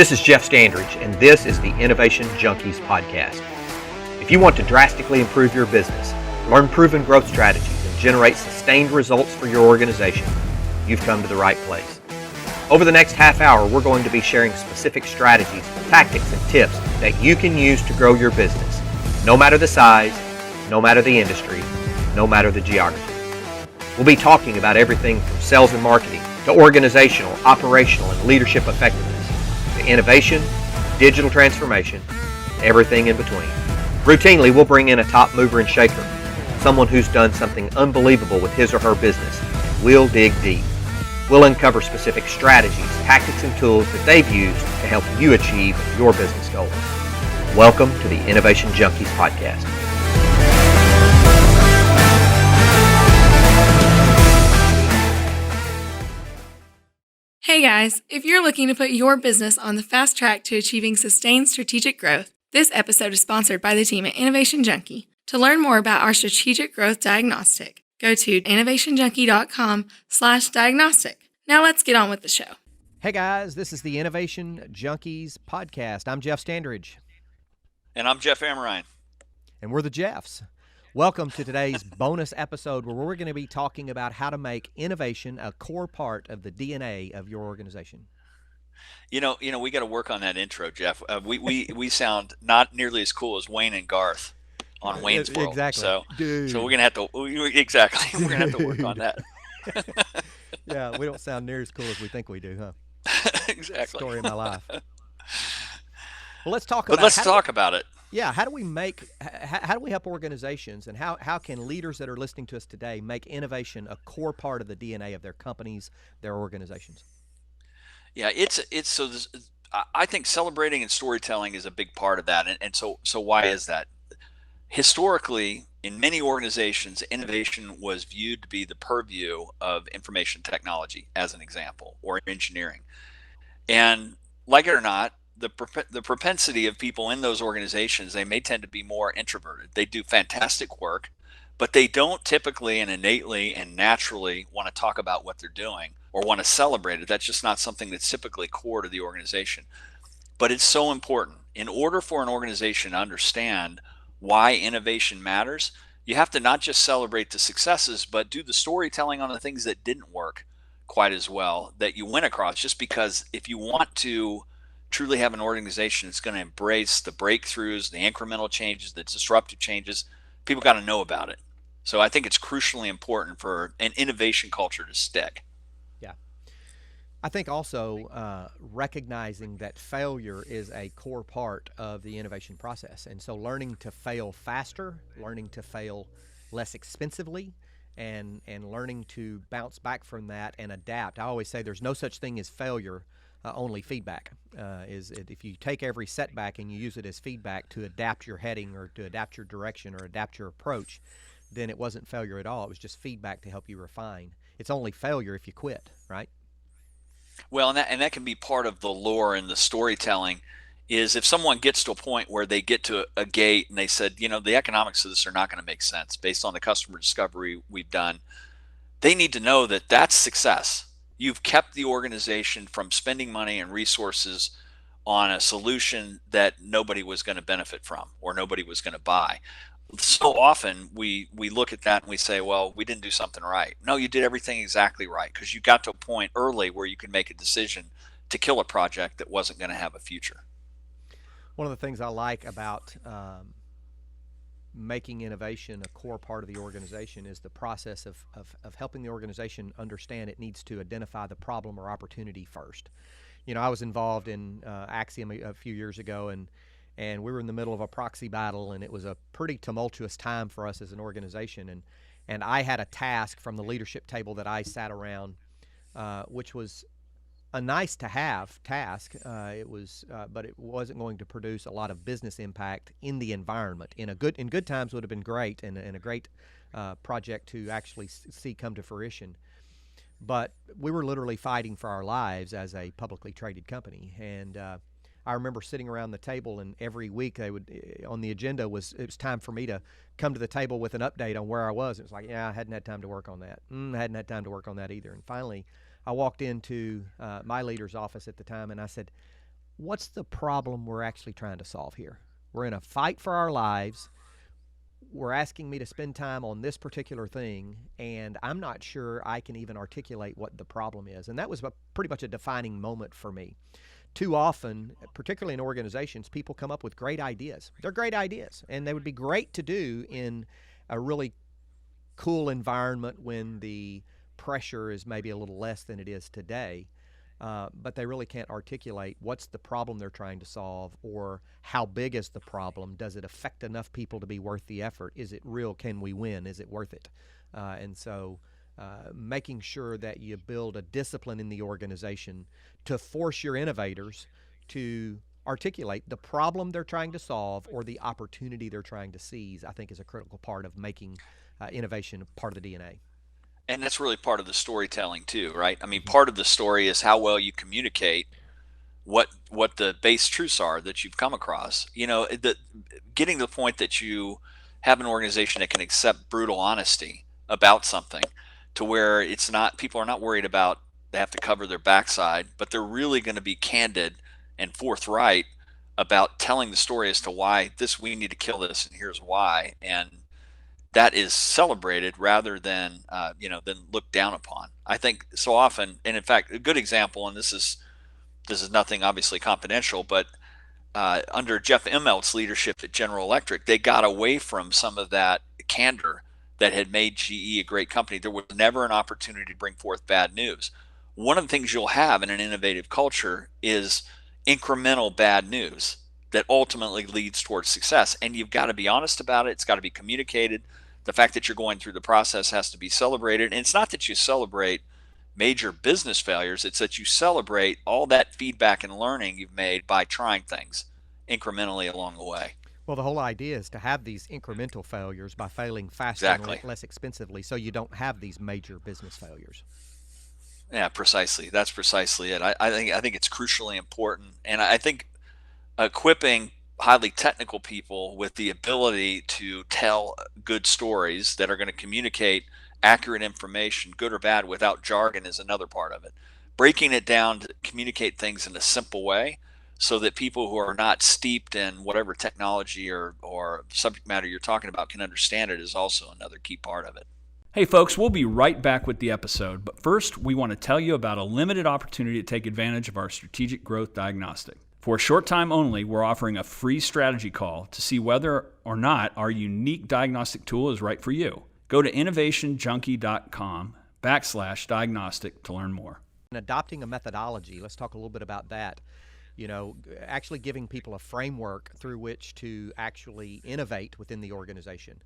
This is Jeff Standridge, and this is the Innovation Junkies podcast. If you want to drastically improve your business, learn proven growth strategies, and generate sustained results for your organization, you've come to the right place. Over the next half hour, we're going to be sharing specific strategies, tactics, and tips that you can use to grow your business, no matter the size, no matter the industry, no matter the geography. We'll be talking about everything from sales and marketing to organizational, operational, and leadership effectiveness, to innovation, digital transformation, everything in between. Routinely, we'll bring in a top mover and shaker, someone who's done something unbelievable with his or her business. We'll dig deep. We'll uncover specific strategies, tactics, and tools that they've used to help you achieve your business goals. Welcome to the Innovation Junkies podcast. Hey guys, if you're looking to put your business on the fast track to achieving sustained strategic growth, this episode is sponsored by the team at Innovation Junkie. To learn more about our strategic growth diagnostic, go to innovationjunkie.com/diagnostic. Now let's get on with the show. Hey guys, this is the Innovation Junkies podcast. I'm Jeff Standridge. And I'm Jeff Amrine. And we're the Jeffs. Welcome to today's bonus episode where we're going to be talking about how to make innovation a core part of the DNA of your organization. You know, we got to work on that intro, Jeff. We sound not nearly as cool as Wayne and Garth on Wayne's World. Exactly. So we're gonna have to We're gonna have to work on that. Yeah, we don't sound near as cool as we think we do, huh? Exactly. Story of my life. Well, let's talk about it. Yeah, how do we help organizations, and how can leaders that are listening to us today make innovation a core part of the DNA of their companies, their organizations? Yeah, I think celebrating and storytelling is a big part of that, and so why is that? Historically, in many organizations, innovation was viewed to be the purview of information technology, as an example, or engineering, and like it or not, the propensity of people in those organizations, they may tend to be more introverted. They do fantastic work, but they don't typically and innately and naturally want to talk about what they're doing or want to celebrate it. That's just not something that's typically core to the organization. But it's so important. In order for an organization to understand why innovation matters, you have to not just celebrate the successes, but do the storytelling on the things that didn't work quite as well that you went across. Just because if you want to truly have an organization that's going to embrace the breakthroughs, the incremental changes, the disruptive changes, people got to know about it. So I think it's crucially important for an innovation culture to stick. Yeah. I think also recognizing that failure is a core part of the innovation process. And so learning to fail faster, learning to fail less expensively, and learning to bounce back from that and adapt. I always say there's no such thing as failure, only feedback. If you take every setback and you use it as feedback to adapt your heading or to adapt your direction or adapt your approach, then it wasn't failure at all. It was just feedback to help you refine. It's only failure if you quit, right? Well, and that can be part of the lore and the storytelling, is if someone gets to a point where they get to a gate and they said, the economics of this are not going to make sense based on the customer discovery we've done, they need to know that that's success. You've kept the organization from spending money and resources on a solution that nobody was going to benefit from or nobody was going to buy. So often we look at that and we say, well, we didn't do something right. No, you did everything exactly right, because you got to a point early where you could make a decision to kill a project that wasn't going to have a future. One of the things I like about making innovation a core part of the organization is the process of helping the organization understand it needs to identify the problem or opportunity first. I was involved in Axiom a few years ago, and we were in the middle of a proxy battle, and it was a pretty tumultuous time for us as an organization. And I had a task from the leadership table that I sat around, which was a nice to have task. But it wasn't going to produce a lot of business impact in the environment. In good times would have been great, and a great project to actually see come to fruition. But we were literally fighting for our lives as a publicly traded company. And I remember sitting around the table, and every week they would, on the agenda it was time for me to come to the table with an update on where I was. It was like, I hadn't had time to work on that. I hadn't had time to work on that either. And finally, I walked into my leader's office at the time, and I said, what's the problem we're actually trying to solve here? We're in a fight for our lives. We're asking me to spend time on this particular thing, and I'm not sure I can even articulate what the problem is. And that was pretty much a defining moment for me. Too often, particularly in organizations, people come up with great ideas. They're great ideas, and they would be great to do in a really cool environment when the pressure is maybe a little less than it is today. But they really can't articulate what's the problem they're trying to solve, or how big is the problem? Does it affect enough people to be worth the effort? Is it real? Can we win? Is it worth it? And so making sure that you build a discipline in the organization to force your innovators to articulate the problem they're trying to solve or the opportunity they're trying to seize, I think is a critical part of making innovation part of the DNA. And that's really part of the storytelling too, right? I mean, part of the story is how well you communicate what the base truths are that you've come across. Getting to the point that you have an organization that can accept brutal honesty about something, to where it's not, people are not worried about they have to cover their backside, but they're really going to be candid and forthright about telling the story as to why this, we need to kill this, and here's why. And that is celebrated rather than than looked down upon. I think so often, and in fact, a good example, and this is nothing obviously confidential, but under Jeff Immelt's leadership at General Electric, they got away from some of that candor that had made GE a great company. There was never an opportunity to bring forth bad news. One of the things you'll have in an innovative culture is incremental bad news that ultimately leads towards success. And you've got to be honest about it. It's got to be communicated. The fact that you're going through the process has to be celebrated. And it's not that you celebrate major business failures, it's that you celebrate all that feedback and learning you've made by trying things incrementally along the way. Well, the whole idea is to have these incremental failures by failing faster Exactly. and less expensively, so you don't have these major business failures. Yeah, precisely. That's precisely it. I think it's crucially important, and I think equipping highly technical people with the ability to tell good stories that are going to communicate accurate information, good or bad, without jargon is another part of it. Breaking it down to communicate things in a simple way so that people who are not steeped in whatever technology or subject matter you're talking about can understand it is also another key part of it. Hey folks, we'll be right back with the episode, but first we want to tell you about a limited opportunity to take advantage of our strategic growth diagnostic. For a short time only, we're offering a free strategy call to see whether or not our unique diagnostic tool is right for you. Go to innovationjunkie.com/diagnostic to learn more. And adopting a methodology, let's talk a little bit about that. Actually giving people a framework through which to actually innovate within the organization.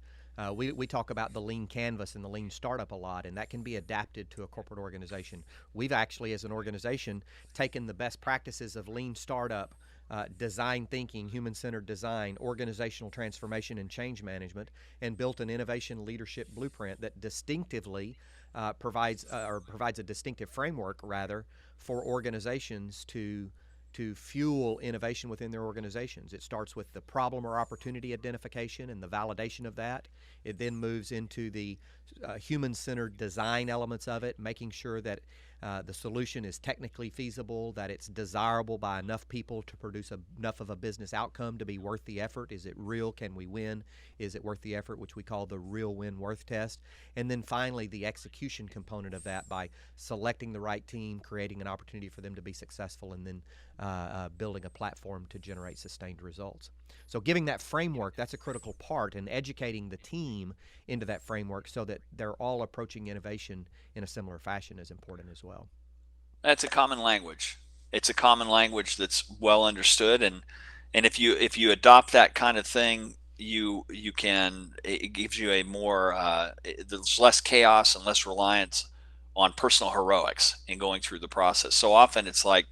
We talk about the lean canvas and the lean startup a lot, and that can be adapted to a corporate organization. We've actually, as an organization, taken the best practices of lean startup, design thinking, human-centered design, organizational transformation, and change management, and built an innovation leadership blueprint that distinctively provides a distinctive framework, rather, for organizations to fuel innovation within their organizations. It starts with the problem or opportunity identification and the validation of that. It then moves into the human-centered design elements of it, making sure that the solution is technically feasible, that it's desirable by enough people to produce enough of a business outcome to be worth the effort. Is it real? Can we win? Is it worth the effort, which we call the real win-worth test? And then finally, the execution component of that by selecting the right team, creating an opportunity for them to be successful, and then building a platform to generate sustained results. So giving that framework, that's a critical part, and educating the team into that framework so that they're all approaching innovation in a similar fashion is important as well. That's a common language. It's a common language that's well understood, and if you adopt that kind of thing, it gives you a more there's less chaos and less reliance on personal heroics in going through the process. So often it's like,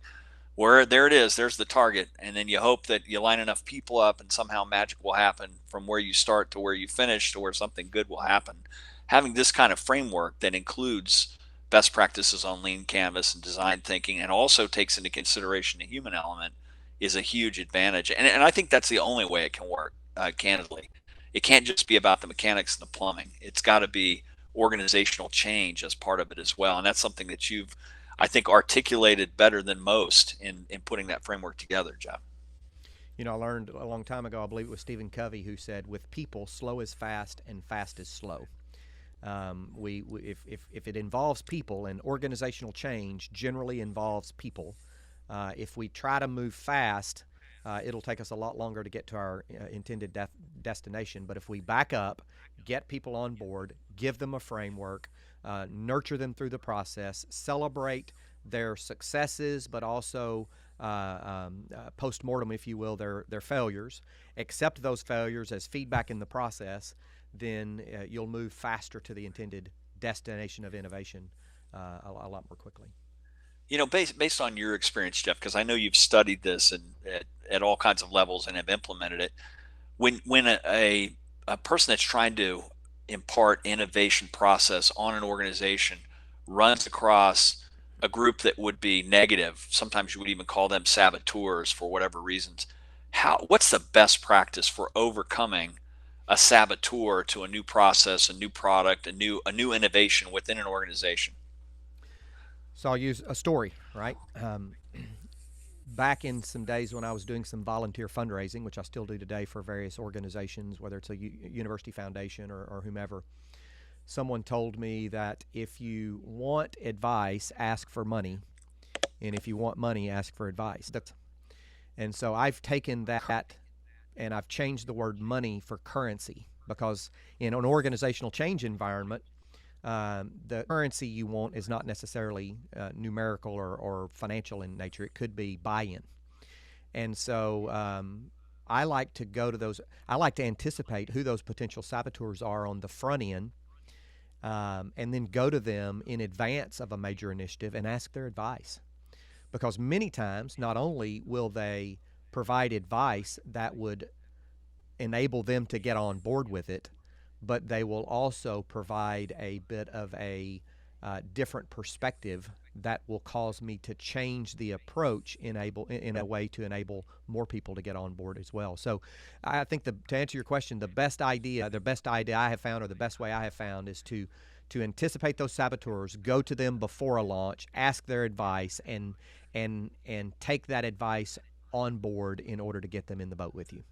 there it is, there's the target, and then you hope that you line enough people up and somehow magic will happen from where you start to where you finish to where something good will happen. Having this kind of framework that includes best practices on lean canvas and design thinking, and also takes into consideration the human element, is a huge advantage. And I think that's the only way it can work, candidly. It can't just be about the mechanics and the plumbing. It's got to be organizational change as part of it as well. And that's something that I think, articulated better than most in putting that framework together, Jeff. I learned a long time ago, I believe it was Stephen Covey, who said, with people, slow is fast and fast is slow. If it involves people, and organizational change generally involves people, if we try to move fast, it'll take us a lot longer to get to our intended destination. But if we back up, get people on board, give them a framework, nurture them through the process, celebrate their successes, but also post-mortem, if you will, their failures, accept those failures as feedback in the process, then you'll move faster to the intended destination of innovation a lot more quickly. Based on your experience, Jeff, because I know you've studied this and at all kinds of levels and have implemented it, when a person that's trying to impart innovation process on an organization runs across a group that would be negative, sometimes you would even call them saboteurs for whatever reasons, what's the best practice for overcoming a saboteur to a new process, a new product, a new innovation within an organization? So I'll use a story, right? Back in some days when I was doing some volunteer fundraising, which I still do today for various organizations, whether it's a university foundation or whomever, someone told me that if you want advice, ask for money, and if you want money, ask for advice. And so I've taken that and I've changed the word money for currency, because in an organizational change environment, the currency you want is not necessarily numerical or financial in nature. It could be buy-in. And so I like to go to those. I like to anticipate who those potential saboteurs are on the front end, and then go to them in advance of a major initiative and ask their advice. Because many times, not only will they provide advice that would enable them to get on board with it, but they will also provide a bit of a different perspective that will cause me to change the approach in a way to enable more people to get on board as well. So I think to answer your question, the best idea I have found, or the best way I have found, is to anticipate those saboteurs, go to them before a launch, ask their advice, and take that advice on board in order to get them in the boat with you.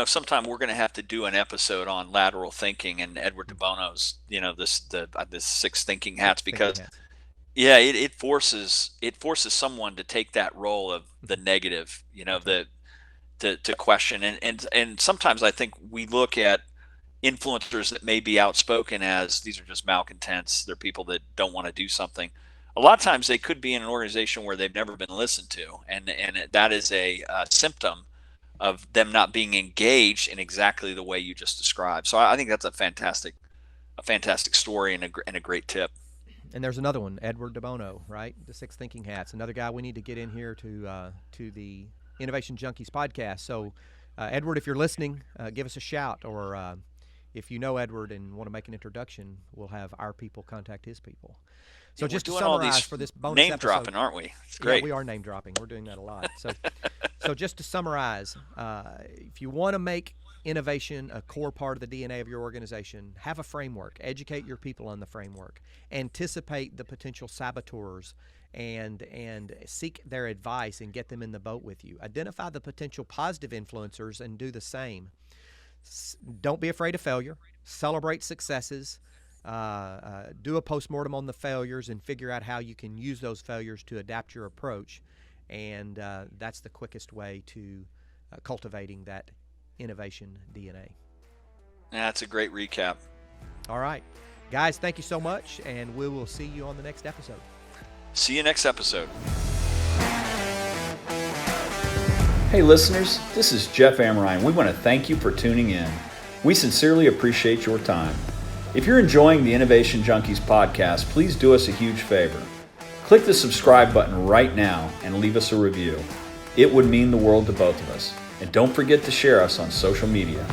Sometime we're going to have to do an episode on lateral thinking and Edward de Bono's, this 6 thinking hats, because it forces someone to take that role of the negative, to question. And sometimes I think we look at influencers that may be outspoken as these are just malcontents. They're people that don't want to do something. A lot of times they could be in an organization where they've never been listened to. And that is a symptom of them not being engaged in exactly the way you just described. So I think that's a fantastic story and a great tip. And there's another one, Edward de Bono, right? The 6 thinking hats. Another guy we need to get in here to the Innovation Junkies podcast. So Edward, if you're listening, give us a shout, or if you know Edward and want to make an introduction, we'll have our people contact his people. So just to summarize for this bonus name episode, dropping, aren't we? It's great. Yeah, we are name dropping. We're doing that a lot. So just to summarize, if you want to make innovation a core part of the DNA of your organization, have a framework. Educate your people on the framework. Anticipate the potential saboteurs and seek their advice and get them in the boat with you. Identify the potential positive influencers and do the same. Don't be afraid of failure. Celebrate successes. Do a postmortem on the failures and figure out how you can use those failures to adapt your approach. And that's the quickest way to cultivating that innovation DNA. That's a great recap. All right. Guys, thank you so much, and we will see you on the next episode. See you next episode. Hey listeners, this is Jeff Amrine. We want to thank you for tuning in. We sincerely appreciate your time. If you're enjoying the Innovation Junkies podcast, please do us a huge favor. Click the subscribe button right now and leave us a review. It would mean the world to both of us. And don't forget to share us on social media.